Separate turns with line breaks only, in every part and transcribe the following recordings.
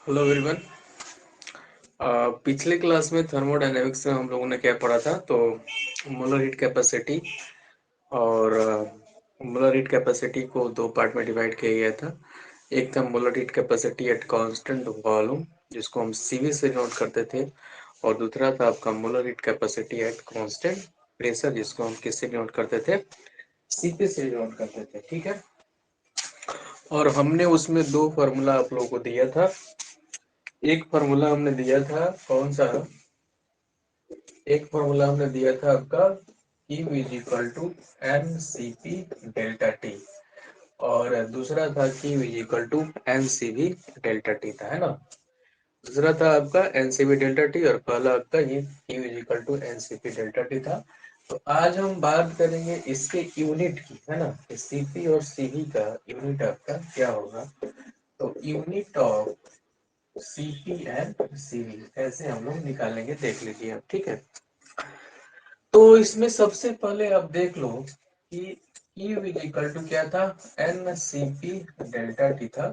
Hello everyone. पिछले class में thermodynamics में हम लोगों ने क्या पढ़ा था, तो मोलर हीट कैपेसिटी और मोलर हीट कैपेसिटी को दो पार्ट में डिवाइड किया गया था। एक था molar heat capacity at constant volume, जिसको हम सीवी से नोट करते थे, और दूसरा था आपका molar heat capacity at constant pressure, जिसको हम किससे नोट करते थे, सीपी से नोट करते थे। ठीक है, और हमने उसमें दो फार्मूला आप लोगों को दिया था। एक फार्मूला हमने दिया था, कौन सा? एक फॉर्मूला हमने दिया था आपका Q is equal to N C P delta T, और दूसरा था Q is equal to N C B delta T था, है ना। दूसरा था आपका N C B delta T और पहला आपका ये Q is equal to N C P delta T था। तो आज हम बात करेंगे इसके यूनिट की, है ना। सीपी और सीवी का यूनिट आपका क्या होगा, तो unit of CP and CV ऐसे हम लोग निकालेंगे, देख लीजिए आप। ठीक है, तो इसमें सबसे पहले आप देख लो कि Q इज इक्वल टू क्या था, N C P delta T था।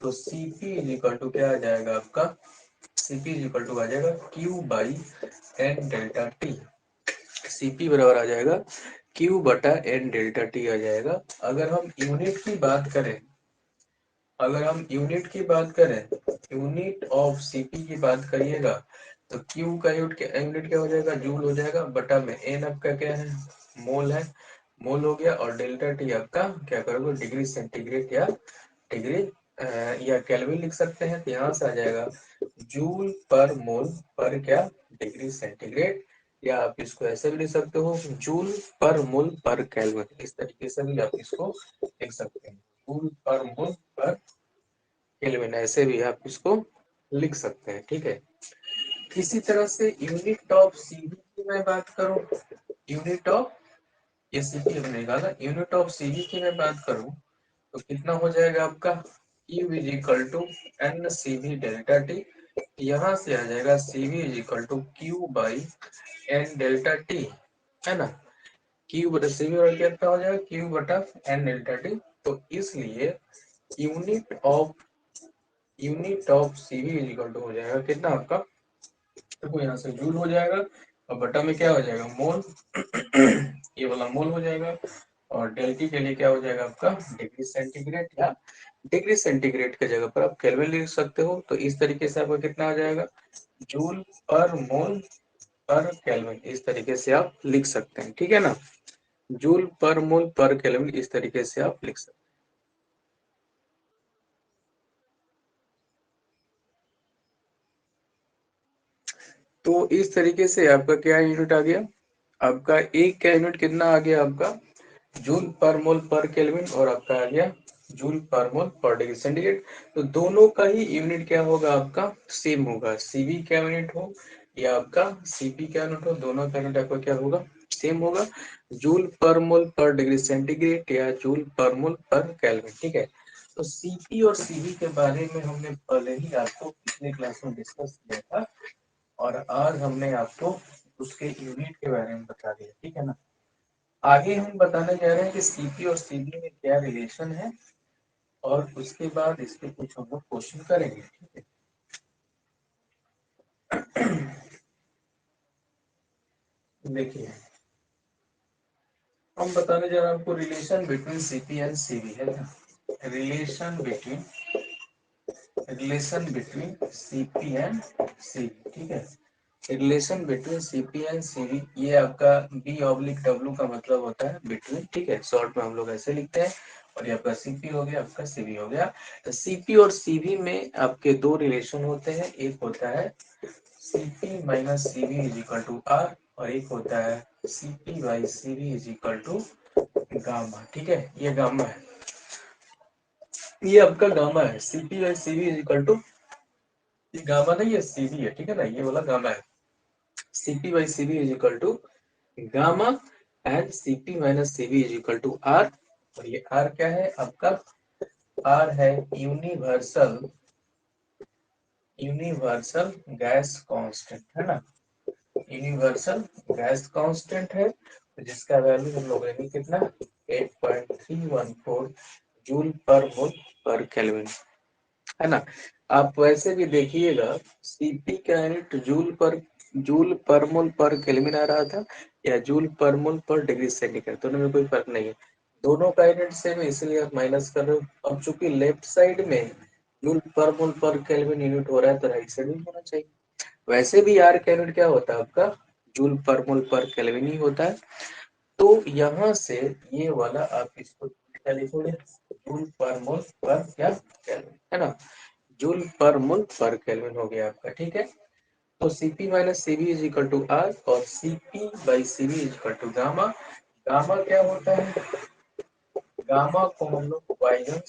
तो Cp इज इक्वल टू क्या आ जाएगा आपका, Cp इज इक्वल टू आ जाएगा Q by N delta T. Cp बराबर आ जाएगा Q बटा एन डेल्टा टी आ जाएगा। अगर हम यूनिट की बात करें, अगर हम यूनिट की बात करें, यूनिट ऑफ Cp की बात करिएगा, तो Q का यूनिट क्या हो जाएगा, जूल हो जाएगा, बटा में एन आपका क्या है, मोल है, मोल हो गया, और डेल्टा टी आपका क्या करोगे, डिग्री सेंटीग्रेड या डिग्री या केल्विन लिख सकते हैं। तो यहाँ से आ जाएगा जूल पर मोल पर क्या, डिग्री सेंटीग्रेड, या आप इसको ऐसे भी लिख सकते हो, जूल पर मोल पर केल्विन। इस तरीके से भी आप इसको लिख सकते हैं, जूल पर मोल पर केल्विन, ऐसे भी आप इसको लिख सकते हैं। ठीक है, इसी तरह से यूनिट ऑफ सीवी की मैं बात करूं, यूनिट ऑफ ये सीवी हमने निकाला, यूनिट ऑफ सीवी की मैं बात करूं, तो कितना हो जाएगा आपका, Q is equal to N C V delta T. यहाँ से आ जाएगा CV is equal to Q by N delta T, है ना। क्यू बटा CV और कितना हो जाएगा, क्यू बटा एन डेल्टा टी। तो इसलिए unit of CV is equal to हो जाएगा कितना आपका, देखो यहाँ से जूल हो जाएगा, और बटा में क्या हो जाएगा, मोल ये वाला मोल हो जाएगा, और डेल्टी के लिए क्या हो जाएगा आपका, डिग्री सेंटीग्रेड, या डिग्री सेंटीग्रेड के जगह पर आप केल्विन लिख सकते हो। तो इस तरीके से आपका कितना आ जाएगा, जूल पर मोल पर केल्विन, इस तरीके से आप लिख सकते हैं। ठीक है ना, जूल पर मोल पर केल्विन, इस तरीके से आप लिख सकते हैं। तो इस तरीके से आपका क्या यूनिट आ गया, आपका एक का यूनिट कितना आ गया आपका, जूल पर मोल पर केल्विन, और आपका आ गया जूल पर मोल पर डिग्री सेंटीग्रेड। तो दोनों का ही यूनिट क्या होगा आपका, सेम होगा। सीवी का यूनिट हो या आपका सीपी का यूनिट हो, दोनों का यूनिट आपका क्या होगा, सेम होगा, जूल पर मोल पर डिग्री सेंटीग्रेड या जूल पर मोल पर केल्विन। ठीक है, तो सीपी और सीवी के बारे में हमने पहले ही आपको पिछले क्लास में डिस्कस किया था, और आज हमने आपको उसके यूनिट के बारे में बता दिया। ठीक है ना, आगे हम बताने जा रहे हैं कि सीपी और सीबी में क्या रिलेशन है, और उसके बाद इस पे कुछ हम लोग क्वेश्चन करेंगे। ठीक है, देखिए हम बताने जा रहे हैं आपको relation between CP and CB, है ना। Relation between CP and CB. ठीक है, relation between CP and CV, ये आपका बी ऑब्लिक डब्ल्यू का मतलब होता है बिटवीन। ठीक है, शॉर्ट में हम लोग ऐसे लिखते हैं, और ये आपका सीपी हो गया, आपका सीवी हो गया। तो सीपी और सीवी में आपके दो रिलेशन होते हैं, एक होता है CP minus CV is equal to R, और एक होता है CP by CV is equal to gamma. ठीक है, ये गामा है, ये आपका गामा है, CP by CV is equal to, ये गामा नहीं है, सीवी है। ठीक है ना, ये वाला गामा है, CP by CV is equal to gamma, and CP minus CV is equal to R. और ये आर क्या है आपका, आर है यूनिवर्सल यूनिवर्सल गैस कांस्टेंट, है ना। यूनिवर्सल गैस कांस्टेंट है, तो जिसका वैल्यू हम लोग लेंगे कितना, 8.314 जूल पर मोल पर केल्विन। है ना। आप वैसे भी देखिएगा, सीपी का यूनिट जूल पर मोल पर केल्विन आ रहा था, या जूल पर मोल पर डिग्री सेंटीग्रेड, दोनों में कोई फर्क नहीं है, दोनों का यूनिट सेम है, इसलिए आप माइनस कर रहे हो। अब चूंकि लेफ्ट साइड में जूल पर मोल पर केल्विन यूनिट हो रहा है, तो राइट साइड में होना चाहिए। वैसे भी आर का यूनिट क्या होता है आपका, जूल पर मोल पर केल्विन ही होता है। तो यहाँ से ये वाला आप इसको क्या लिखोगे, जूल पर मोल पर क्या केल्विन, है ना, जूल पर मोल पर केल्विन हो गया आपका, ठीक है। तो Cp minus Cv is equal to R, और Cp by Cv is equal to gamma. Gamma क्या होता है, गामा को हम लोग पॉइजन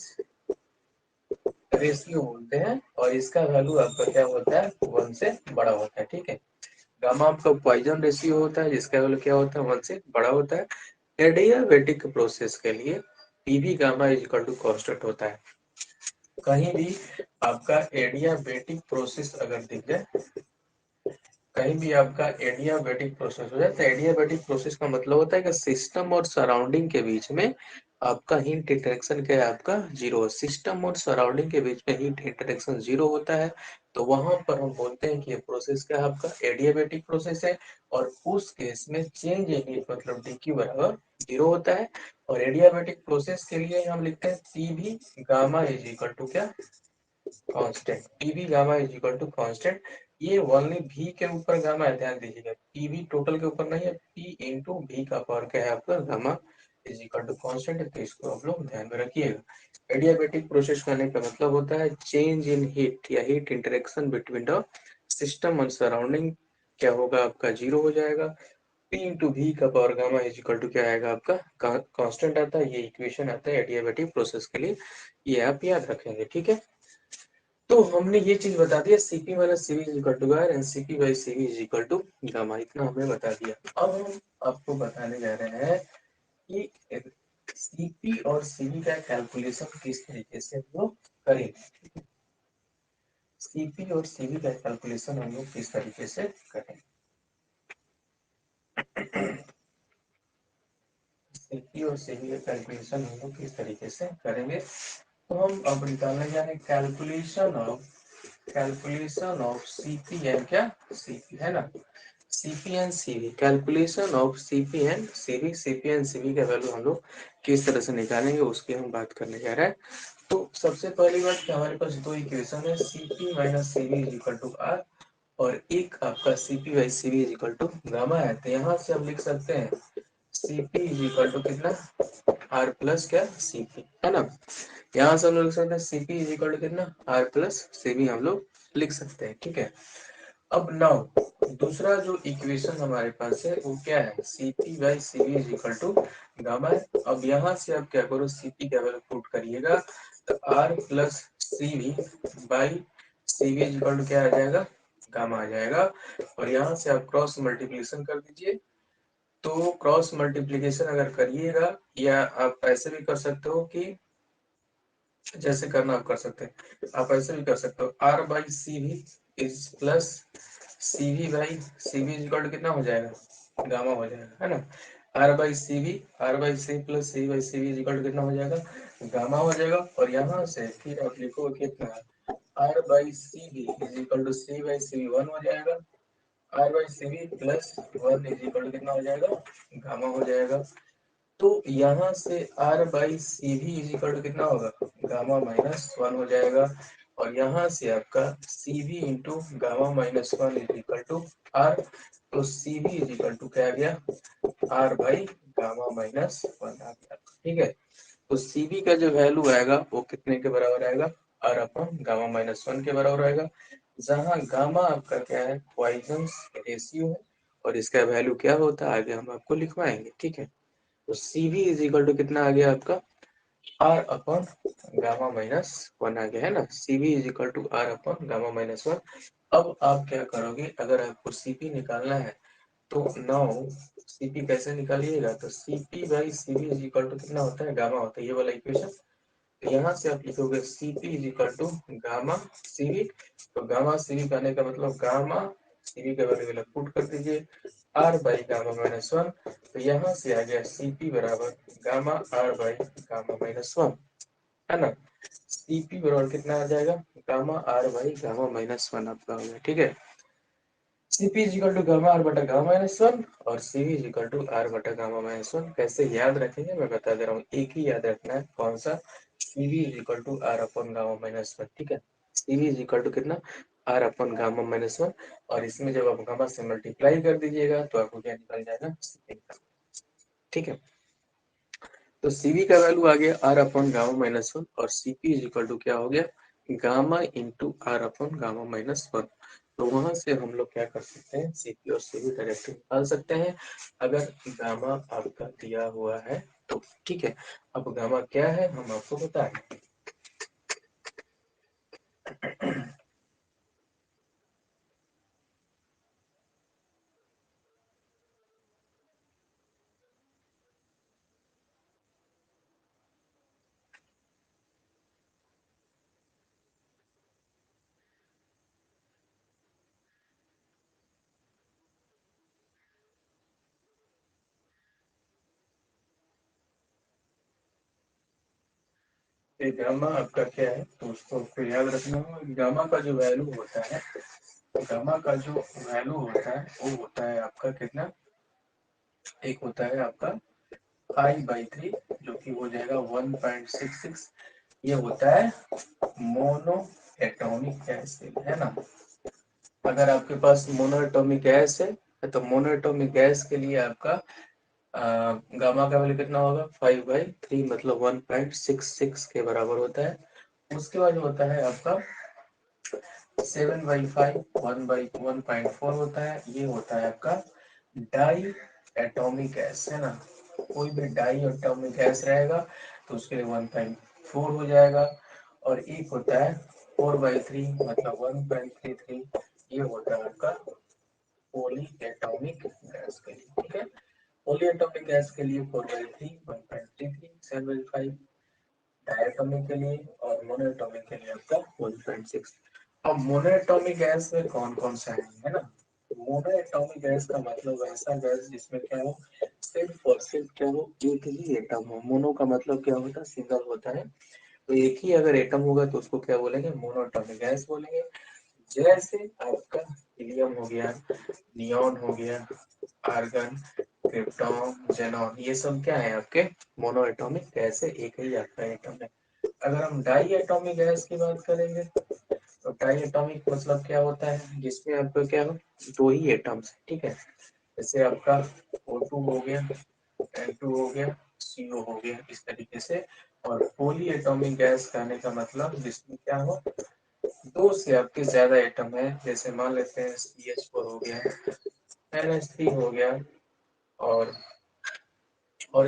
रेशियो बोलते हैं, और इसका वैल्यू आपका क्या होता है, 1 से बड़ा होता है, ठीक है। गामा आपका पॉइजन रेशियो होता है, जिसका वैल्यू क्या होता है, 1 से बड़ा होता है। एडियाबेटिक प्रोसेस के लिए PV gamma is equal to constant होता है। कहीं भी आपका एडियाबेटिक प्रोसेस अगर दिख जाए, कहीं भी आपका एडियाबेटिक प्रोसेस हो जाए, तो एडियाबेटिक प्रोसेस का मतलब होता है कि सिस्टम और सराउंडिंग के बीच में आपका हीट इंटरेक्शन क्या है, आपका जीरो। सिस्टम और सराउंडिंग के बीच में हीट इंटरेक्शन जीरो होता है, तो वहां पर हम बोलते हैं कि ये प्रोसेस क्या है, आपका एडियाबेटिक प्रोसेस है। और उस केस में चेंज इन हीट मतलब dq बराबर जीरो होता है। और एडियाबेटिक प्रोसेस के लिए हम लिखते हैं PV gamma is equal to क्या, constant. PV gamma is equal to constant. ये ओनली भी के ऊपर गामा है, ध्यान दीजिएगा, पीवी टोटल के ऊपर नहीं है, पी इंटू भी का पावर क्या है आपका, gamma is equal to constant है, तो इसको आप लोग ध्यान में रखिएगा। एडियाबेटिक प्रोसेस करने का मतलब होता है चेंज इन हीट या heat interaction between the system और सराउंडिंग क्या होगा आपका, जीरो हो जाएगा। पी इंटू भी का power gamma is equal to क्या आएगा आपका, कांस्टेंट आता है, ये इक्वेशन आता है एडियाबेटिक प्रोसेस के लिए, ये आप याद रखेंगे, ठीक है। तो हमने ये चीज बता दिया, CP minus CV is equal to R, and CP by CV is equal to gamma, इतना हमने बता दिया। अब हम आपको बताने जा रहे हैं कि सीपी और सीवी का कैलकुलेशन किस तरीके से हम लोग करेंगे। सीपी और सीवी का कैलकुलेशन हम लोग किस तरीके से करेंगे, सीपी और सीवी का कैलकुलेशन हम लोग किस तरीके से करेंगे। तो हम अब निकालने जा रहे हैं कैलकुलेशन ऑफ सीपी एंड क्या, सीपी, है ना, CP and CV, calculation of CP and CV. CP and CV का वैल्यू हम लोग किस तरह से निकालेंगे, उसकी हम बात करने जा रहे हैं। तो सबसे पहली बात कि हमारे पास दो इक्वेशन है, CP minus CV is equal to R, और एक आपका CP by CV is equal to gamma है। तो यहाँ से हम लिख सकते हैं सीपी इज इक्वल टू कितना, आर प्लस क्या, सीपी, है ना। यहाँ से हम लोग लिख सकते हैं सीपी इज इक्वल टू कितना, आर प्लस सीवी हम लोग लिख सकते हैं, ठीक है। अब नाउ दूसरा जो इक्वेशन हमारे पास है वो क्या है, CP by CV is equal to gamma है। अब यहाँ से आप क्या करो, सीपी का वैल्यू पुट करिएगा, तो R plus CV by CV is equal to क्या आ जाएगा, गामा आ जाएगा। और यहाँ से आप क्रॉस मल्टीप्लिकेशन कर दीजिए। तो क्रॉस मल्टीप्लिकेशन अगर करिएगा, या आप ऐसे भी कर सकते हो कि जैसे करना आप कर सकते हैं, आप ऐसे भी कर सकते हो, R by C V is plus C V by C V equal to कितना हो जाएगा, गामा हो जाएगा, है ना। R by C V, R by C plus C by C V equal to कितना हो जाएगा, गामा हो जाएगा। और यहाँ से फिर आप लिखो कितना, R by C V is equal to C by C V 1 हो जाएगा, R by C V plus 1 is equal to कितना हो जाएगा, गामा हो जाएगा। तो यहाँ से are by C V is equal to कितना होगा, गामा माइनस 1 हो जाएगा। और यहाँ से आपका C V into gamma minus 1 is equal to R, तो C V is equal to क्या आ गया, आर बाई गामा माइनस 1 आ गया, ठीक है। तो सी बी का जो वैल्यू आएगा वो कितने के बराबर आएगा, आर अपॉन गामा माइनस 1 के बराबर आएगा, जहाँ गामा आपका क्या है, पॉइजन रेशियो है, और इसका वैल्यू क्या होता है आगे हम आपको लिखवाएंगे, ठीक है। तो CV इज इक्वल टू कितना आ गया आपका, आर अपॉन गामा माइनस 1 आ गया, है ना। CV is equal to R upon gamma minus 1। अब आप क्या करोगे, अगर आपको CP निकालना है, तो नाउ CP कैसे निकालिएगा, तो CP by CV is equal to कितना होता है, गामा होता है, ये वाला इक्वेशन। तो यहाँ से आप लिखोगे CP is equal to gamma CV। तो गामा CV करने का मतलब गामा CV का वैल्यू पुट कर दीजिए, आर बाई गामा माइनस 1। तो यहाँ से आ गया CP बराबर gamma R by gamma minus 1। है ना। Cp बराबर कितना आ जाएगा, gamma R by gamma minus one आपका हो गया, ठीक है। Cp is equal to gamma R बटा गामा माइनस वन और Cv is equal to R बटा गामा माइनस वन। कैसे याद रखेंगे मैं बता दे रहा हूँ, एक ही याद रखना है, कौन सा, Cv is equal to R upon gamma minus one, ठीक है। Cv इज इक्वल टू कितना, R upon gamma minus one, और इसमें जब आप गामा से मल्टीप्लाई कर दीजिएगा तो आपको क्या निकल जाएगा, Cv का, ठीक है। तो Cv का वैल्यू आ गया R upon gamma minus one और Cp इज इक्वल टू क्या हो गया, gamma into R upon gamma minus one. तो वहां से हम लोग क्या कर सकते हैं, Cp और Cv डायरेक्ट निकाल सकते हैं अगर गामा आपका दिया हुआ है तो, ठीक है। अब गामा क्या है हम आपको बताएं। ये गामा आपका क्या है तो उसको आपको याद रखना होगा, गामा का जो वैल्यू होता है, गामा का जो वैल्यू होता है वो होता है आपका कितना, एक होता है आपका 5/3 जो कि हो जाएगा 1.66। ये होता है मोनो एटॉमिक गैस, है ना। अगर आपके पास मोनो एटॉमिक गैस है तो मोनो एटॉमिक गैस के लिए आपका गामा का वैल्यू कितना होगा, 5/3 मतलब 1.66 के बराबर होता है। उसके बाद होता है आपका 7/5 1/1.4 होता है, ये होता है आपका डाई एटॉमिक गैस, है ना। कोई भी डाई एटॉमिक गैस रहेगा तो उसके लिए 1.4 हो जाएगा। और एक होता है 4/3 मतलब 1.33, ये होता है आपका पोली एटॉमिक गैस के लिए, ठीक है। पोली एटॉमिक गैस के लिए 4/3 1.33 7/5 डायटोमिक के लिए, और मोनोएटॉमिक के लिए आपका 1.6। अब मोनोएटॉमिक गैस में कौन कौन सा है ना। मोनोएटॉमिक गैस का मतलब ऐसा गैस जिसमें क्या हो, सिर्फ और सिर्फ क्या हो, एक ही एटम हो। मोनो का मतलब क्या होता है, सिंगल होता है। तो एक ही अगर एटम होगा तो उसको क्या बोलेंगे, मोनोएटॉमिक गैस बोलेंगे। जैसे आपका हीलियम हो गया, नियॉन हो गया, आर्गन, क्रिप्टॉन, जेनॉन, ये सब क्या है आपके मोनोएटॉमिक गैस है, एक ही आपका एटम है। अगर हम डाई एटॉमिक गैस की बात करेंगे तो डाई एटॉमिक मतलब क्या होता है, जिसमें आपका क्या हो, दो ही एटम्स, ठीक है। जैसे आपका O2 हो गया, N2 हो गया, CO हो गया, इस तरीके से। और पोली एटॉमिक गैस कहने का मतलब जिसमें क्या हो, दो से आपके ज्यादा एटम है। जैसे मान लेते हैं CH4 हो गया, NH3 हो गया, और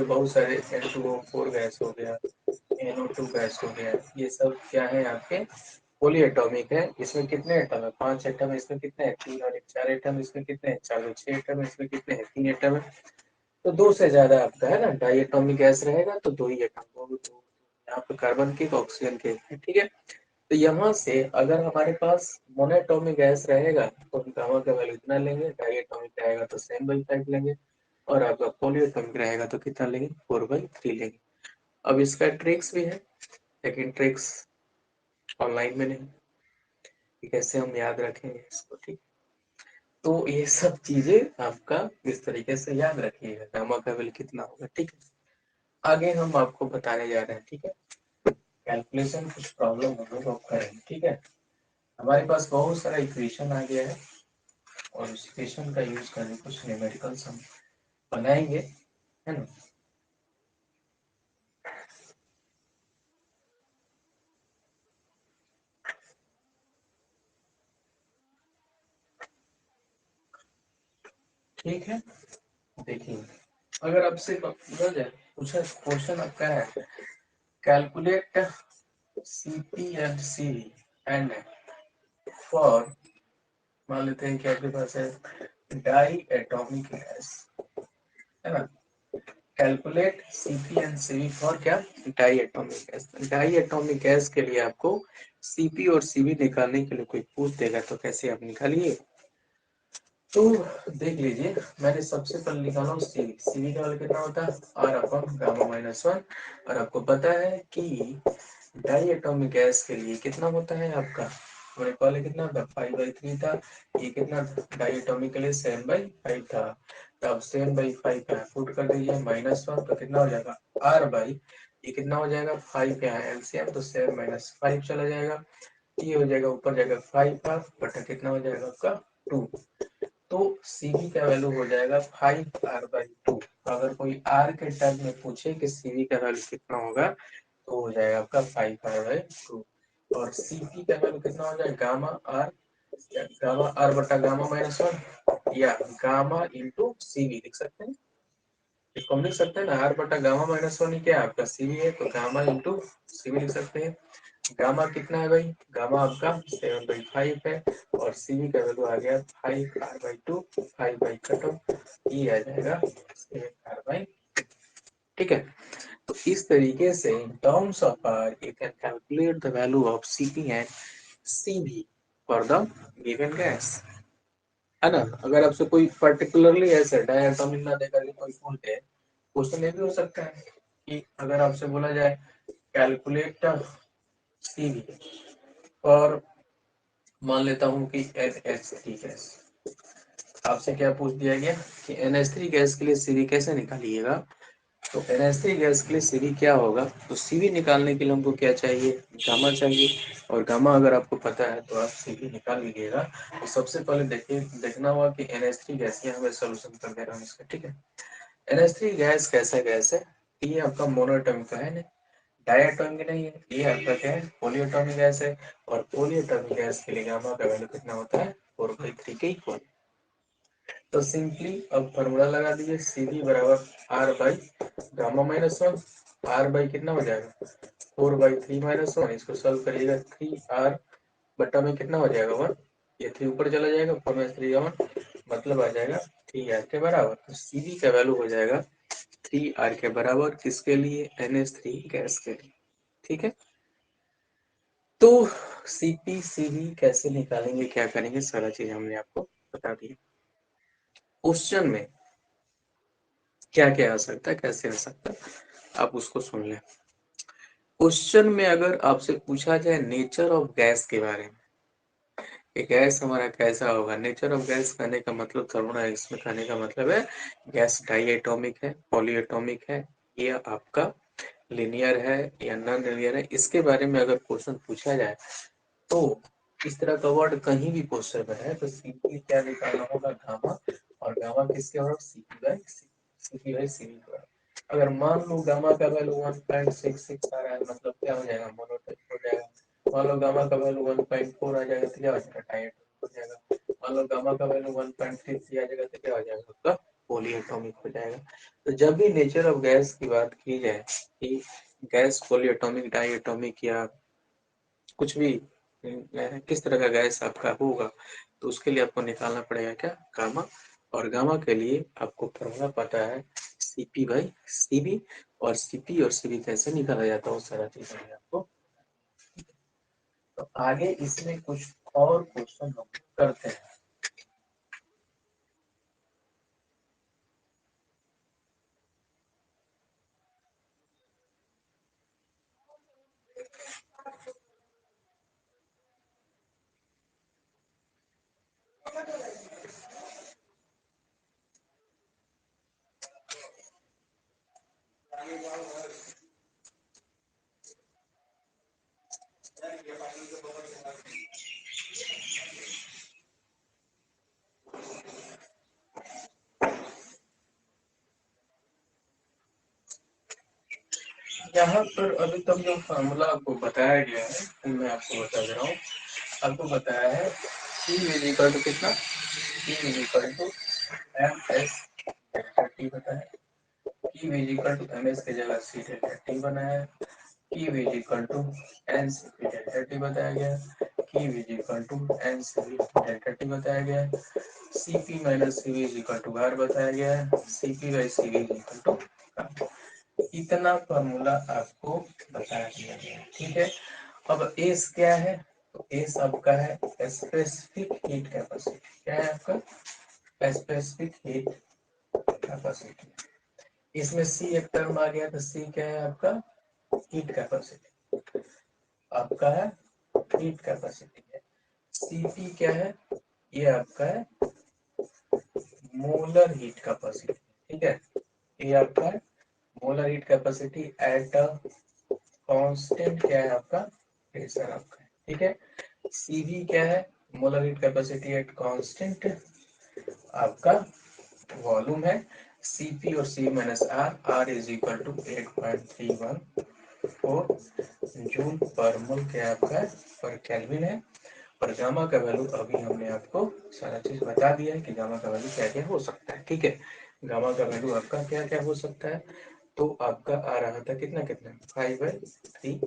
बहुत सारे N2O4 गैस हो गया, NO2 गैस हो गया। ये सब क्या है आपके पोली एटॉमिक है। इसमें कितने एटम है, 5 एटम है, इसमें कितने हैं, 3, और एक 4 एटम, इसमें कितने हैं, 4 और 6 एटम, इसमें कितने हैं, 3 एटम है। तो दो से ज्यादा आपका है ना डाई एटॉमिक गैस रहेगा तो दो ही एटम होंगे, तो यहाँ पे कार्बन के ऑक्सीजन के, ठीक है। तो यहाँ से अगर हमारे पास मोनोएटॉमिक गैस रहेगा तो हम गामा का वैल्यू इतना लेंगे, डाई एटॉमिक रहेगा तो 7/5 लेंगे, और आपका पॉलीएटॉमिक रहेगा तो कितना लेंगे, 4/3 लेंगे। अब इसका ट्रिक्स भी है, लेकिन ट्रिक्स ऑनलाइन में नहीं, कि कैसे हम याद रखेंगे इसको, ठीक। तो ये सब चीजें आपका इस तरीके से याद रखिएगा, गामा का वैल्यू कितना होगा, ठीक है। आगे हम आपको बताने जा रहे हैं, ठीक है। कैलकुलेशन कुछ प्रॉब्लम हम लोग अब करेंगे, ठीक है। हमारे पास बहुत सारा इक्वेशन आ गया है और उस इक्वेशन का यूज करके कुछ न्यूमेरिकल्स हम बनाएंगे, है ना। ठीक है, देखिए, अगर आपसे पूछा जाए, पूछा क्वेश्चन आपका है, calculate Cp and Cv and for, मान लेते हैं कि आपके पास है डाई एटॉमिक गैस, है ना। Calculate Cp and Cv for क्या, diatomic gas. Diatomic gas के लिए आपको Cp और Cv निकालने के लिए कोई पूछ देगा तो कैसे आप निकालिए। तो देख लीजिए, मैंने सबसे पहले निकाला हूँ Cv। Cv का वैल्यू कितना होता है, R upon gamma minus one. और आपको पता है कि डाई एटॉमिक गैस के लिए कितना होता है आपका, हमारे पहले कितना था 5/3 था, ये कितना था डाई एटॉमिक के लिए 7/5 था। तो अब 7/5 यहाँ पुट कर दीजिए -1, तो कितना हो जाएगा R बाई, ये कितना हो जाएगा 5 यहाँ एलसीएम, तो 7 - 5 चला जाएगा, ये हो जाएगा ऊपर जाएगा 5 बटा कितना हो जाएगा आपका 2। तो Cv का वैल्यू हो जाएगा 5R/2। अगर कोई R के टर्म में पूछे कि Cv का वैल्यू कितना होगा, तो हो जाएगा आपका 5R/2। और Cp का वैल्यू कितना हो जाएगा गामा R बटा गामा -1, या गामा इंटू Cv लिख सकते हैं, इसको हम लिख सकते हैं ना, R बटा गामा -1 ही क्या है आपका Cv है, तो गामा इंटू Cv लिख सकते हैं। गामा कितना है भाई, गामा आपका 7/5 है, और सीवी का वैल्यू आ गया 5R/2, 5/कट, ये आ जाएगा 7R/, ठीक है। तो इस तरीके से in terms of R you can calculate the value of CP and CV for the given gas, है ना। अगर आपसे कोई पर्टिकुलरली ऐसे डायटोमिक ना देकर के कोई पूछ दे, क्वेश्चन ये भी हो सकता है कि अगर आपसे बोला जाए कैलकुलेट सीवी, और मान लेता हूँ कि NH3 गैस, आपसे क्या पूछ दिया गया कि NH3 गैस के लिए सीवी कैसे निकालिएगा। तो NH3 गैस के लिए सीवी क्या होगा, तो सीवी निकालने के लिए हमको क्या चाहिए, गामा चाहिए, और गामा अगर आपको पता है तो आप सीवी निकाल लीजिएगा। तो सबसे पहले देखिए, देखना होगा कि NH3 गैस, यहाँ मैं सोल्यूशन कर दे रहा हूँ इसका, ठीक है। NH3 गैस कैसा गैस है, ये आपका मोनोएटॉमिक का है, डायटोमिक नहीं है, ये आपका क्या है पॉलीएटॉमिक गैस है, और पॉलीएटॉमिक गैस के लिए गामा का वैल्यू कितना होता है 4/3 के इक्वल। तो सिंपली अब फॉर्मूला लगा दीजिए, Cv बराबर R by gamma -1, R by कितना हो जाएगा 4/3 -1, इसको सॉल्व करिएगा 3R बट्टा में कितना हो जाएगा 1, ये 3 ऊपर चला जाएगा, 4 में 3 1, मतलब आ जाएगा 3R के बराबर। तो Cv का वैल्यू हो जाएगा 3R के बराबर, किसके लिए NH3 गैस के लिए, ठीक है। तो सीपी सीवी कैसे निकालेंगे, क्या करेंगे, सारा चीज हमने आपको बता दी। क्वेश्चन में क्या क्या आ सकता है, कैसे आ सकता है, आप उसको सुन लें। क्वेश्चन में अगर आपसे पूछा जाए नेचर ऑफ गैस के बारे में, कि गैस हमारा कैसा होगा, नेचर ऑफ गैस कहने का मतलब, थर्मोडायनेमिक्स में कहने का मतलब है गैस डाईएटॉमिक है, पॉलीएटॉमिक है, या आपका लिनियर है या नॉन लिनियर है, इसके बारे में अगर क्वेश्चन पूछा जाए, तो इस तरह का वर्ड कहीं भी क्वेश्चन में है, तो सीपी क्या निकालना होगा गामा, और गामा किसके बराबर सीपी बाई सीवी के बराबर। अगर मान लो गामा का वैल्यू 1.66 आ रहा है, मतलब क्या हो जाएगा मोनोटोनिक हो जाएगा। मान लो गामा का वैल्यू 1.4 आ जाएगा तो क्या हो जाएगा डायटोनिक हो जाएगा। मान लो गामा का वैल्यू 1.33 आ जाएगा तो क्या हो जाएगा उसका पॉलीएटॉमिक हो जाएगा। तो जब भी नेचर ऑफ गैस की बात की जाए कि गैस पॉलीएटॉमिक डायटोमिक या कुछ भी किस तरह का गैस आपका होगा, तो उसके लिए आपको निकालना पड़ेगा क्या गामा, और गामा के लिए आपको फॉर्मूला पता है CP/CV, और CP और CV कैसे निकाला जाता है वो सारा चीज मैं आपको। तो आगे इसमें कुछ और क्वेश्चन हम करते हैं। यहाँ पर अभी तक जो फार्मूला आपको बताया गया है वो मैं आपको बता दे रहा हूँ। आपको बताया है P इक्वल टू कितना, P equal to MS delta T बताया, P इक्वल टू MS की जगह C डेल्टा T बनाया, P equal to NCP delta T बताया गया, P equal to NCP delta T बताया गया, CP minus CV equal to R बताया गया है, CP/CV इक्वल टू R। इतना फॉर्मूला आपको बताया गया है, ठीक है। अब एस क्या है, तो एस आपका है स्पेसिफिक हीट कैपेसिटी, क्या है आपका स्पेसिफिक हीट कैपेसिटी। इसमें सी एक टर्म आ गया, तो सी क्या है आपका हीट कैपेसिटी। आपका है हीट कैपेसिटी है। Cp क्या है, ये आपका है मोलर हीट कैपेसिटी, ठीक है। ये आपका है molar heat capacity at a constant, क्या है आपका प्रेशर आपका है, ठीक है। Cv क्या है, molar heat capacity at constant आपका वॉल्यूम है। Cp और C minus R, R is equal to 8.314 joule per mole, क्या आपका पर केल्विन है। और गामा का वैल्यू अभी हमने आपको सारा चीज बता दिया है कि गामा का वैल्यू क्या क्या हो सकता है, ठीक है। गामा का वैल्यू आपका क्या क्या हो सकता है, तो आपका आ रहा था कितना कितना 5/3,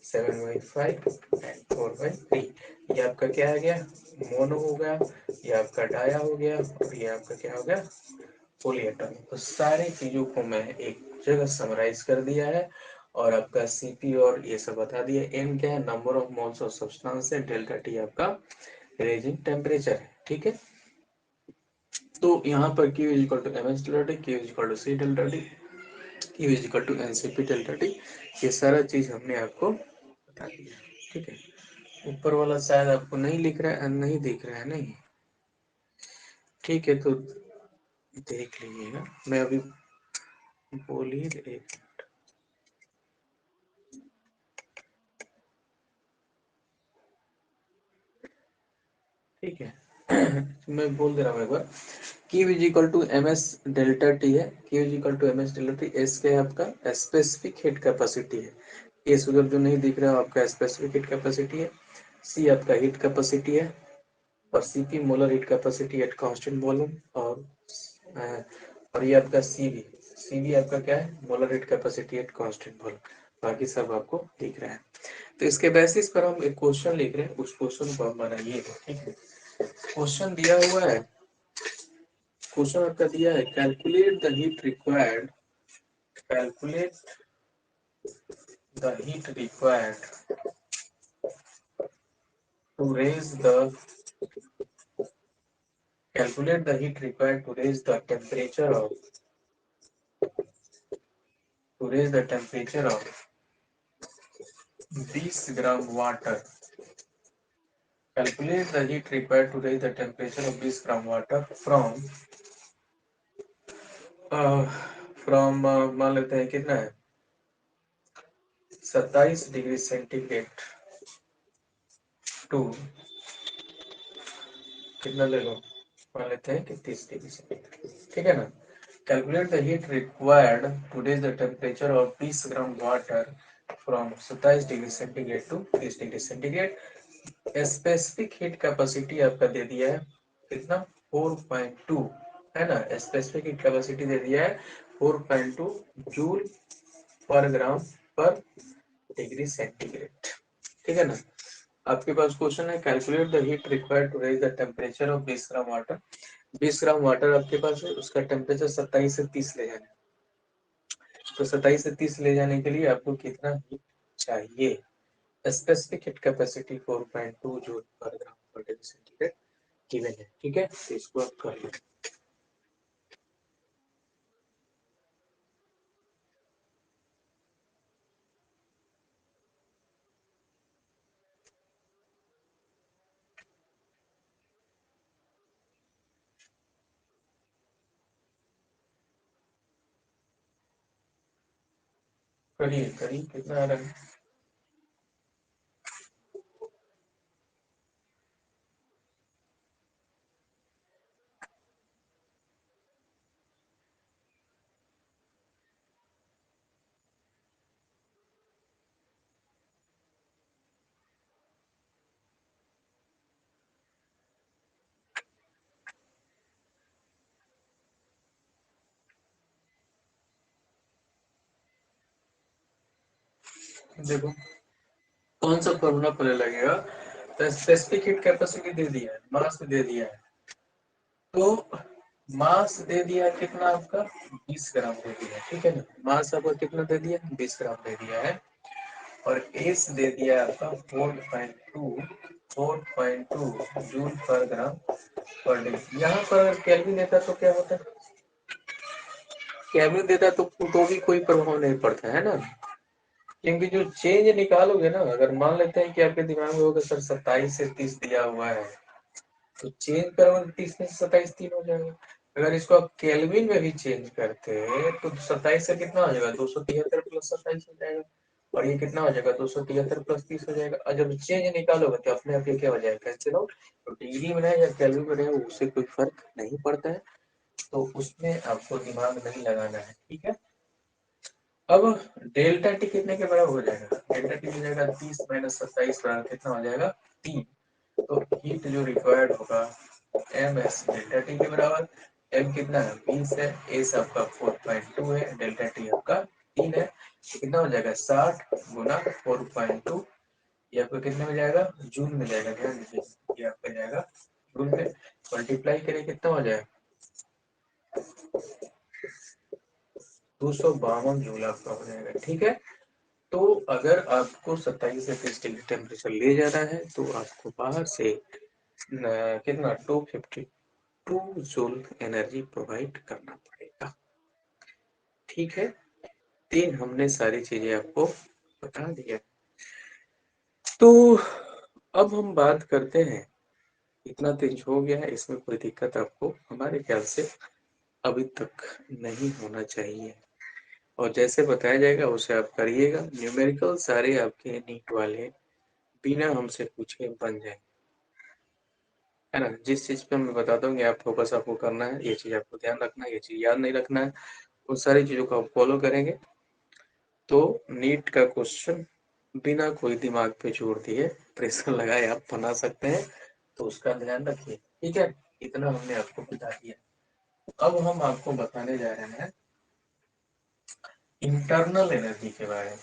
7/5 एंड 4/3। ये आपका क्या आ गया, मोनो हो गया, ये आपका डाया हो गया, और ये आपका क्या हो गया पॉलीएटॉमिक। तो सारी चीजों को मैं एक जगह समराइज कर दिया है, और आपका सीपी और ये सब बता दिया। एन क्या है, number of moles of substance है। डेल्टा टी आपका रेजिंग टेम्परेचर है, ठीक है। तो यहाँ पर Q is equal to M S delta T, Q is equal to C delta T, Q is equal to NCP delta T. ये सारा चीज हमने आपको बता दिया, ठीक है। ऊपर वाला शायद आपको नहीं लिख रहा है, नहीं दिख रहा है, नहीं, ठीक है, तो देख लीजिएगा, मैं अभी बोल ही एक, ठीक है। मैं बोल दे रहा हूँ एक बार। Q is equal to M S delta T है, Q is equal to M S delta T. S क्या है आपका स्पेसिफिक हीट कैपेसिटी है, एस उधर जो नहीं दिख रहा है आपका स्पेसिफिक हीट कैपेसिटी है। सी आपका हीट कैपेसिटी है, और CP molar heat capacity at constant volume. अ, और ये आपका सीवी, सीवी आपका क्या है molar heat capacity at constant volume. बाकी सब आपको दिख रहा है। तो इसके बेसिस पर हम एक क्वेश्चन लिख रहे हैं, उस क्वेश्चन को हम बनाइएगा, ठीक है। क्वेश्चन दिया हुआ है, क्वेश्चन आपका दिया है calculate the heat required, calculate the heat required to raise the, calculate the heat required to raise the temperature of, to raise the temperature of 20 gram water. Calculate the heat required to raise the temperature of 20 gram water uh, मान लेते हैं कितना है 27 degree centigrade to, कितना ले लो, मान लेते हैं कि 30 डिग्री सेंटीग्रेड, ठीक है ना। Calculate the heat required to raise the temperature of 20 gram water from 27 degree centigrade to 30 degree centigrade. Specific heat capacity आपका दे दिया है कितना 4.2, है ना। स्पेसिफिक हीट कैपेसिटी दे दिया है 4.2 जूल पर ग्राम पर डिग्री सेंटीग्रेड, ठीक है ना। आपके पास क्वेश्चन है calculate the heat required to raise the temperature of 20 gram water. 20 gram water आपके पास है, उसका टेम्परेचर 27 से 30 ले जाना है। तो 27 से 30 ले जाने के लिए आपको कितना हीट चाहिए। स्पेसिफिक हीट कैपेसिटी 4.2 जूल पर ग्राम पर डिग्री सेंटीग्रेड गिवन है, ठीक है। तो इसको आप कर लो, करिए करिए कितना आ रहा है। देखो कौन सा फॉर्मूला पहले लगेगा। तो स्पेसिफिक हीट कैपेसिटी दे दिया है, मास दे दिया है, तो मास दे दिया है कितना आपका 20 ग्राम दे दिया है, ठीक है ना। मास आपका कितना दे दिया 20 ग्राम दे दिया है, और एस दे दिया है आपका 4.2 जूल पर ग्राम पर डिग्री। यहाँ पर अगर केल्विन देता तो क्या होता, केल्विन देता तो भी कोई प्रभाव नहीं पड़ता है ना। क्योंकि जो चेंज निकालोगे ना, अगर मान लेते हैं कि आपके दिमाग में होगा सर 27 से 30 दिया हुआ है, तो चेंज करोगे 30 में से 27 3 हो जाएगा। अगर इसको आप केल्विन में भी चेंज करते हैं तो 27 से कितना हो जाएगा, 273 प्लस 27 हो जाएगा। और ये कितना हो जाएगा, 273 प्लस 30 हो जाएगा। और जब चेंज निकालोगे तो अपने आप ये क्या हो जाएगा, कैंसिल आउट। तो डिग्री में रहे या केल्विन में रहे उससे कोई फर्क नहीं पड़ता है, तो उसमें आपको दिमाग नहीं लगाना है, ठीक है। अब डेल्टा टी कितने के बराबर हो जाएगा, डेल्टा टी हो जाएगा 30 माइनस 27 बराबर कितना हो जाएगा, 3। तो हीट जो रिक्वायर्ड होगा एम एस डेल्टा टी के बराबर, एम कितना है 20 है, एस आपका 4.2 है, डेल्टा टी आपका 3 है, तो कितना हो जाएगा 60 गुना 4.2। ये आपका कितने में जाएगा, जूल में जाएगा, ध्यान दीजिए ये आपका जाएगा जूल में। मल्टीप्लाई करें कितना हो जाएगा, 252 जूल आपका हो जाएगा, ठीक है। तो अगर आपको 27 से 30 डिग्री टेम्परेचर ले जाना है तो आपको बाहर से कितना 252 जूल एनर्जी प्रोवाइड करना पड़ेगा, ठीक है। तीन हमने सारी चीजें आपको बता दिया। तो अब हम बात करते हैं, इतना तेज हो गया है, इसमें कोई दिक्कत आपको हमारे ख्याल से अभी तक नहीं होना चाहिए। और जैसे बताया जाएगा उसे आप करिएगा, न्यूमेरिकल सारे आपके नीट वाले बिना हमसे पूछे बन जाए, है ना। जिस चीज पे मैं बताता हूँ कि आप फोकस आपको करना है, ये चीज आपको ध्यान रखना है, ये चीज याद नहीं रखना है, उन सारी चीजों को आप फॉलो करेंगे तो नीट का क्वेश्चन बिना कोई दिमाग पे जोर दिए, प्रेशर लगाए आप बना सकते हैं। तो उसका ध्यान रखिए, ठीक है। इतना हमने आपको बता दिया। अब हम आपको बताने जा रहे हैं इंटरनल एनर्जी के बारे में।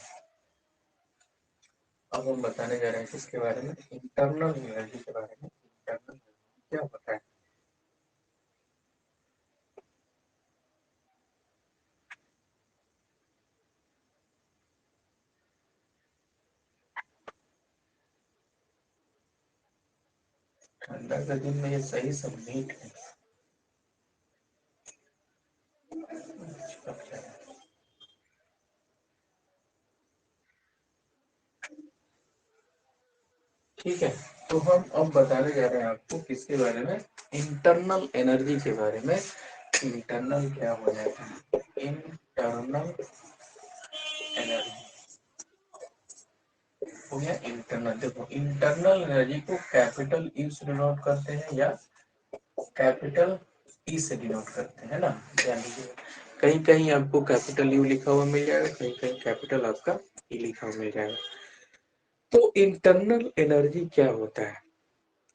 अब हम बताने जा रहे हैं किसके बारे में, इंटरनल एनर्जी के बारे में। इंटरनल क्या होता है, ठंडा के दिन में ये सही सब मीट है। ठीक है, तो हम अब बताने जा रहे हैं आपको किसके बारे में, इंटरनल एनर्जी के बारे में। इंटरनल क्या हो जाता है, इंटरनल एनर्जी हो गया इंटरनल। देखो इंटरनल एनर्जी को कैपिटल ई से डिनोट करते हैं या कैपिटल ई से डिनोट करते हैं ना, ध्यान दीजिएगा। कहीं कहीं आपको कैपिटल यू लिखा हुआ मिल जाएगा, कहीं कहीं कैपिटल आपका ई लिखा हुआ मिल जाएगा। तो इंटरनल एनर्जी क्या होता है,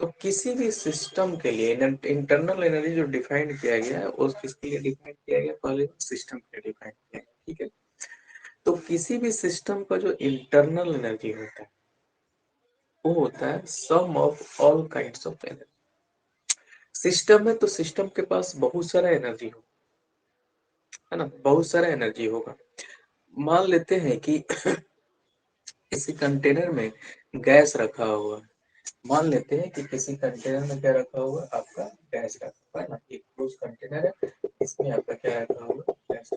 तो किसी भी सिस्टम के लिए इंटरनल एनर्जी जो डिफाइन किया गया है उस किसके लिए डिफाइन किया गया, पहले सिस्टम के लिए डिफाइन किया गया, ठीक है। तो किसी भी सिस्टम का जो इंटरनल एनर्जी होता है वो होता है sum of all kinds of energy. System है तो सिस्टम के पास बहुत सारा एनर्जी हो, है ना, बहुत सारा एनर्जी होगा। मान लेते हैं कि किसी कंटेनर में गैस रखा हुआ है, मान लेते हैं कि किसी कंटेनर में क्या रखा हुआ है, आपका गैस रखा हुआ है ना, एक क्लोज कंटेनर है, इसमें आपका क्या रखा हुआ है, गैस।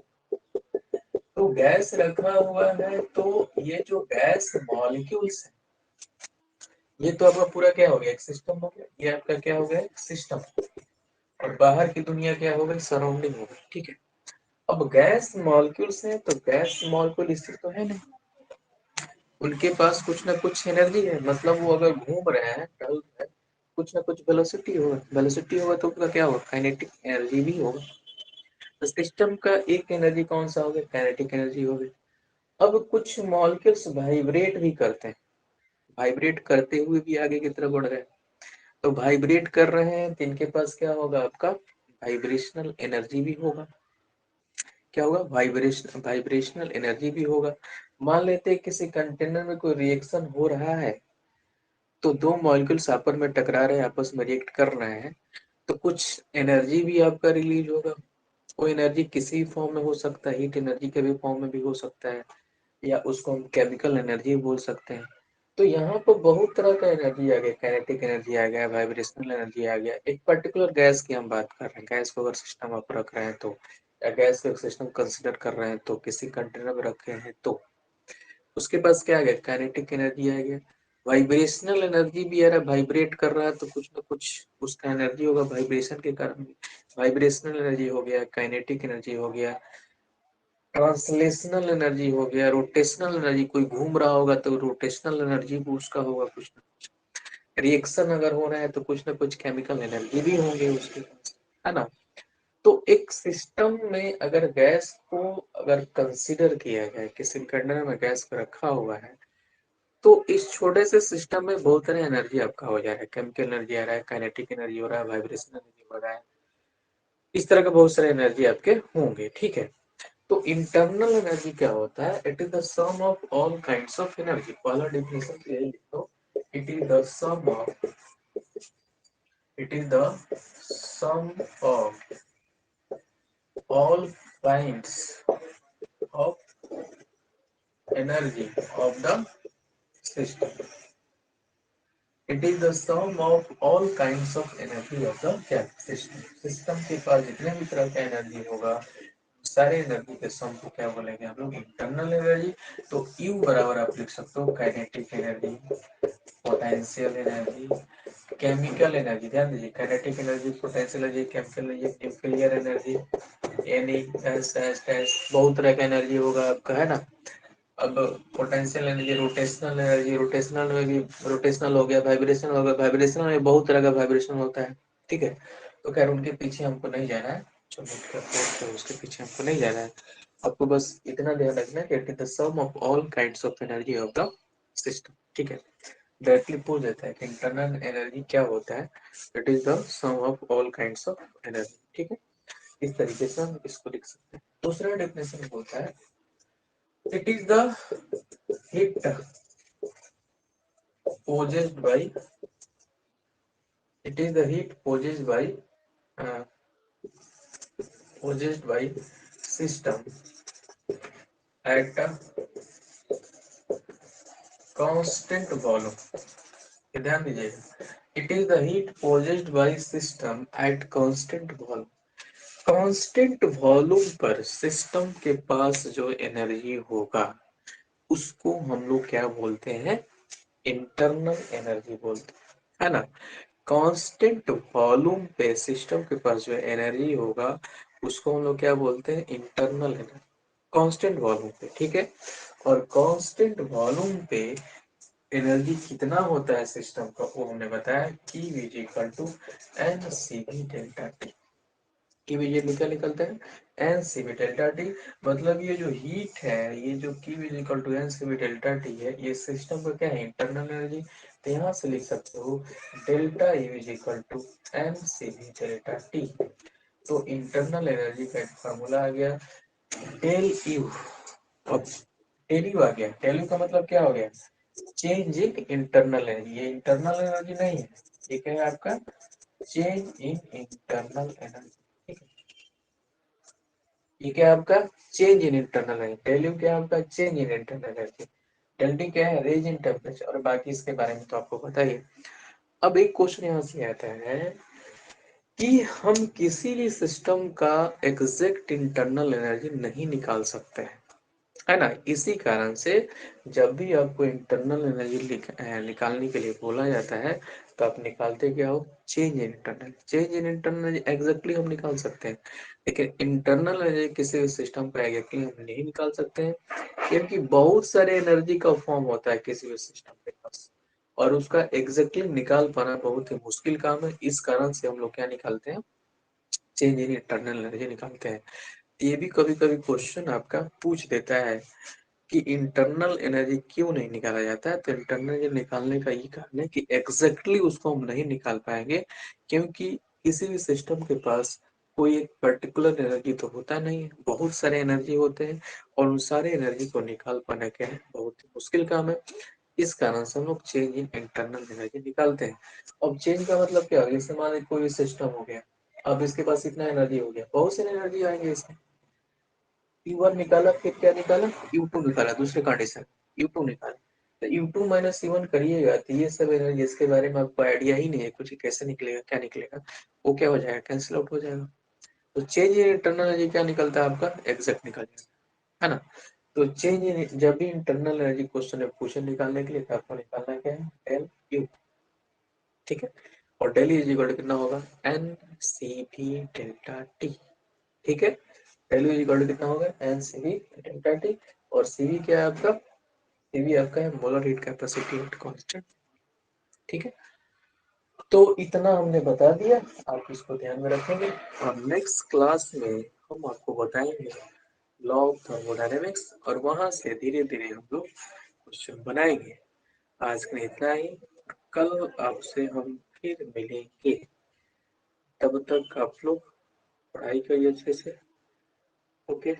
तो गैस रखा हुआ है, तो ये जो गैस मॉलिक्यूल्स है, ये तो आपका पूरा क्या हो गया, एक सिस्टम हो गया, ये आपका क्या हो गया, एक सिस्टम। और बाहर की दुनिया क्या हो गई, सराउंडिंग हो गई, ठीक है। अब गैस मॉलिक्यूल्स है तो गैस मॉलिक्यूल स्थिर तो है नहीं, उनके पास कुछ ना कुछ एनर्जी है, मतलब वो अगर घूम रहे हैं टहल रहे हैं, कुछ ना कुछ वेलोसिटी होगा, वेलोसिटी होगा तो उनका क्या होगा, काइनेटिक एनर्जी भी होगा। तो सिस्टम का एक एनर्जी कौन सा हो गया, काइनेटिक एनर्जी हो गई। अब कुछ मॉलिक्यूल्स वाइब्रेट भी करते हैं, वाइब्रेट करते हुए भी आगे की तरफ बढ़ रहे हैं। तो वाइब्रेट कर रहे हैं तो इनके पास क्या होगा, आपका वाइब्रेशनल एनर्जी भी होगा। क्या होगा, वाइब्रेशनल एनर्जी भी होगा। मान लेते हैं किसी कंटेनर में कोई रिएक्शन हो रहा है, तो दो मॉलिक्यूल्स आपस में टकरा रहे हैं, आपस में रिएक्ट कर रहे हैं, तो कुछ एनर्जी भी आपका रिलीज होगा। वो एनर्जी किसी भी फॉर्म में हो सकता है, हीट एनर्जी के भी फॉर्म में भी हो सकता है, या उसको हम केमिकल एनर्जी बोल सकते हैं। तो यहाँ पर बहुत तरह का एनर्जी आ गया, काइनेटिक एनर्जी आ गया, वाइब्रेशनल एनर्जी आ गया। एक पर्टिकुलर गैस की हम बात कर रहे हैं, गैस को अगर सिस्टम आप रख रहे हैं तो, या गैस को सिस्टम कंसिडर कर रहे हैं तो, किसी कंटेनर में रखे हैं तो उसके पास क्या आ गया, काइनेटिक एनर्जी आ गया। वाइब्रेशनल एनर्जी भी आ रहा है, वाइब्रेट कर रहा है तो कुछ ना कुछ उसका एनर्जी होगा वाइब्रेशन के कारण। वाइब्रेशनल एनर्जी हो गया, काइनेटिक एनर्जी हो गया, ट्रांसलेशनल एनर्जी हो गया, रोटेशनल एनर्जी, कोई घूम रहा होगा तो रोटेशनल एनर्जी भी उसका होगा कुछ ना कुछ। रिएक्शन अगर हो रहा है तो कुछ ना कुछ केमिकल एनर्जी भी होंगे उसके पास, है ना। तो एक सिस्टम में अगर गैस को अगर कंसीडर किया जाए, किसी कंटेनर में गैस को रखा हुआ है, तो इस छोटे से सिस्टम में बहुत सारे एनर्जी आपका हो जा रहा है, केमिकल एनर्जी आ रहा है, काइनेटिक एनर्जी हो रहा है, वाइब्रेशन एनर्जी हो रहा है, इस तरह के बहुत सारे एनर्जी आपके होंगे, ठीक है। तो इंटरनल एनर्जी क्या होता है, it is the sum of all kinds of energy. पहला डेफिनेशन यही लिखो, it is the sum of, it is the sum of all kinds of energy of the system. It is the sum of all kinds of energy of the system. System के पास जितने भी तरह का energy होगा, सारे energy के सम को क्या बोलेंगे हम लोग, इंटरनल एनर्जी। तो यू बराबर आप लिख सकते हो kinetic energy, potential energy, chemical energy. ध्यान दीजिए, kinetic energy, potential energy, chemical energy, nuclear energy, any S S S, बहुत तरह का एनर्जी होगा आपका, है ना। अब potential energy, rotational energy, rotational में भी रोटेशनल हो गया, वाइब्रेशन हो गया, वाइब्रेशन में बहुत तरह का वाइब्रेशन होता है, ठीक है। तो खैर उनके पीछे हमको नहीं जाना है, जो नेट का कोर्स है उसके पीछे हमको नहीं जाना है। आपको बस इतना ध्यान रखना है कि it is the sum of all kinds of energy of the system, ठीक है। डायरेक्टली पूछ देता है कि इंटरनल एनर्जी क्या होता है, it is the sum of all kinds of energy, ठीक है। इस तरीके से हम इसको लिख सकते हैं। दूसरा डेफिनेशन बोलता है, it is the heat possessed by, it is the heat uh, possessed by system at a constant volume। ध्यान दीजिएगा, it is the heat possessed by system eight constant volume. Constant volume पर system के पास जो energy होगा उसको हम लोग क्या बोलते हैं, इंटरनल एनर्जी बोलते हैं, है ना। कांस्टेंट वॉल्यूम पे सिस्टम के पास जो एनर्जी होगा उसको हम लोग क्या बोलते हैं, इंटरनल एनर्जी। कांस्टेंट वॉल्यूम पे, ठीक है। और कांस्टेंट वॉल्यूम पे एनर्जी कितना होता है सिस्टम का, वो हमने बताया कि is equal to N C B delta T. की भी ये निकलता है N C B delta T. मतलब ये जो हीट है, ये जो Q is equal to N C B delta T है, ये सिस्टम का क्या है, इंटरनल एनर्जी। तो यहाँ से लिख सकते हो delta U is equal to N C B delta T. तो इंटरनल एनर्जी का एक फॉर्मूला आ गया, डेल यू। अब डेल यू आ गया, डेल यू का मतलब क्या हो गया, चेंज इन इंटरनल एनर्जी। ये इंटरनल एनर्जी नहीं है, ये क्या है आपका, चेंज इन इंटरनल एनर्जी, ठीक है। ये क्या है आपका, change in internal energy. Del U क्या है आपका, change in internal energy. Del T क्या है, रेंज इन टेम्परेचर, और बाकी इसके बारे में तो आपको पता ही है। अब एक क्वेश्चन यहाँ से आता है कि हम किसी भी सिस्टम का एग्जैक्ट इंटरनल एनर्जी नहीं निकाल सकते हैं, है ना। इसी कारण से जब भी आपको इंटरनल एनर्जी निकालने के लिए बोला जाता है तो आप निकालते क्या हो, change in internal. Change in internal exactly हम निकाल सकते हैं, लेकिन इंटरनल एनर्जी किसी सिस्टम का एग्जैक्टली हम नहीं निकाल सकते हैं, क्योंकि बहुत सारे एनर्जी का फॉर्म होता है किसी भी सिस्टम के पास, और उसका एग्जैक्टली निकाल पाना बहुत ही मुश्किल काम है। इस कारण से हम लोग क्या निकालते हैं, चेंज इन इंटरनल एनर्जी निकालते हैं। ये भी कभी कभी क्वेश्चन आपका पूछ देता है कि इंटरनल एनर्जी क्यों नहीं निकाला जाता है। तो इंटरनल एनर्जी निकालने का ये कारण है कि एग्जैक्टली उसको हम नहीं निकाल पाएंगे, क्योंकि किसी भी सिस्टम के पास कोई एक पर्टिकुलर एनर्जी तो होता नहीं है, बहुत सारे एनर्जी होते हैं, और उन सारे एनर्जी को निकाल पाना क्या है, बहुत ही मुश्किल काम है। इस कारण से हम लोग चेंज इन इंटरनल एनर्जी निकालते हैं। अब चेंज का मतलब क्या हो गया, जैसे मान लीजिए कोई सिस्टम हो गया, अब इसके पास इतना एनर्जी हो गया, बहुत सारी एनर्जी आएंगे इसमें। U1 निकाला, फिर क्या निकाला, U2 निकाला, दूसरे कंडीशन U2 निकाला। तो U2 माइनस C1 करिएगा तो ये सब एनर्जी, इसके बारे में आपको आइडिया ही नहीं है कुछ, कैसे निकलेगा क्या निकलेगा, वो क्या हो जाएगा, कैंसिल आउट हो जाएगा। तो चेंज इन इंटरनल एनर्जी क्या निकलता है आपका, एग्जैक्ट निकल जाएगा, है ना। तो चेंज इन, जब भी इंटरनल एनर्जी क्वेश्चन में पूछे निकालने के लिए तो आपको निकालना क्या है, डेल यू। ठीक है, और डेल इज इक्वल टू कितना होगा, N C V delta T. ठीक है, डेल इज इक्वल टू कितना होगा, N C V delta T. और सीवी क्या है आपका, सीवी आपका है molar heat capacity at constant. ठीक है, तो इतना हमने बता दिया, आप इसको ध्यान में रखेंगे। और नेक्स्ट क्लास में हम आपको बताएंगे लॉ ऑफ थर्मोडायनेमिक्स, और वहां से धीरे धीरे हम लोग क्वेश्चन बनाएंगे। आज के लिए इतना ही, कल आपसे हम फिर मिलेंगे। तब तक आप लोग पढ़ाई करिए अच्छे से। ओके।